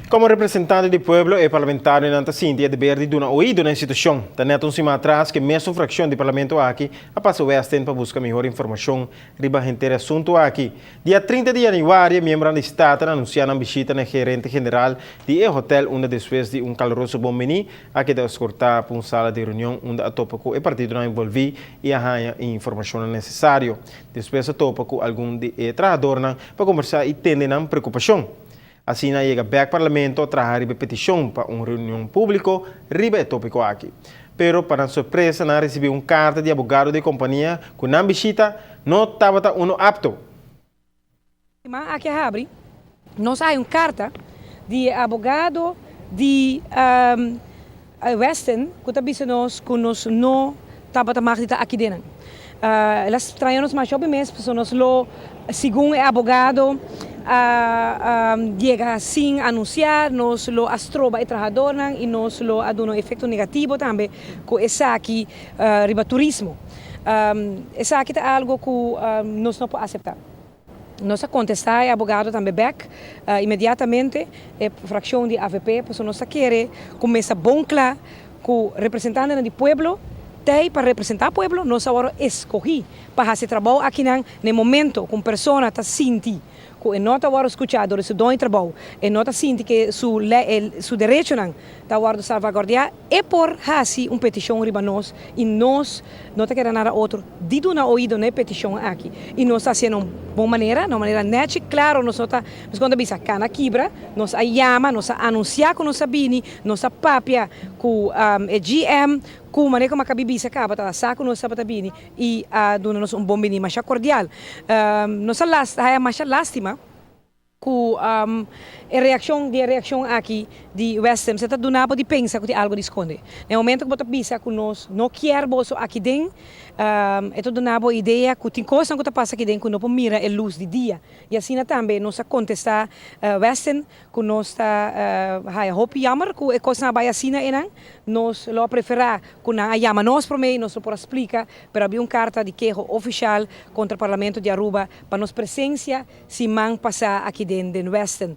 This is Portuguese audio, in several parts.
Como representante do povo e parlamentário na Cinti é dever de dar ouído na instituição. Também um cima atrás que mesmo fração do parlamento aqui a passo Western para buscar melhor informação riba gente assunto aqui. Dia 30 de janeiro, membro do Estado anunciaram a visita na gerente geral de hotel onde depois de caloroso bom menu aqui da escortar para uma sala de reunião onde a topa com o partido não envolvi e a informação necessária. Depois a topa com algum de trabalhador para conversar e ter preocupação. Assim, chega back parlamento a trazer petição para uma reunião pública riba tópico aqui. Pero, para surpresa, não recebeu carta de advogado de companhia que na visita não estava apto. Aqui abre, nós há uma carta de advogado de Western que está nós que nós não estava mais aqui dentro. Elas traem-nos mais jovens mesmo, nós lo segundo o advogado llega sem anunciar, nós lo astroba e trabalhador e nós lo aduna um efeito negativo também com essa aqui riba turismo. Essa aqui é algo que nós não podemos aceitar. Nós contestar o advogado também back imediatamente a fração de AVP, porque nós queremos começar bom claro que o representante do povo para representar o povo, nós agora escolhi para fazer trabalho aqui no momento com pessoa está sentindo que não está agora escutado esse dom de trabalho e não está sentindo que seu direito está agora salvaguardar e por fazer uma petição riba nós e nós não está querendo nada outro de dar ouído na petição aqui e nós está fazendo uma boa maneira, uma maneira neta, claro, nós está quando bisa cana quebra, nós chama, nós anunciar que nós sabini, nós papia com GM com maneira como a cabibisa acaba tá saco nós sabatabini e dona nós bom menino mais cordial nós mais lástima com a reação aqui de Western você está donando de pensa que tem algo de esconder no momento que você pensa que nós não quer bolso aqui dentro é donando ideia que tem coisa que passa aqui dentro que não mira a luz de dia e assim também nós contestar Western que nós está hope jammer que é coisa vai assim nós lo preferar que na chama nós por meio nós por explica para abrir uma carta de queixa oficial contra o Parlamento de Aruba para nos presença se man passar aqui dentro de Western.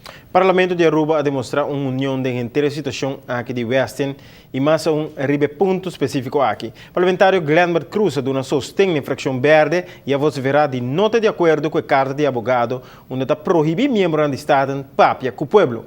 O Parlamento de Aruba a demonstrar uma união de inteira situação aqui de Western e mais ponto específico aqui. O parlamentário Glenbert Cruz dona sostém na fração verde e a voz verá de nota de acordo com a carta de advogado onde está proibir membros do Estado papia com o povo.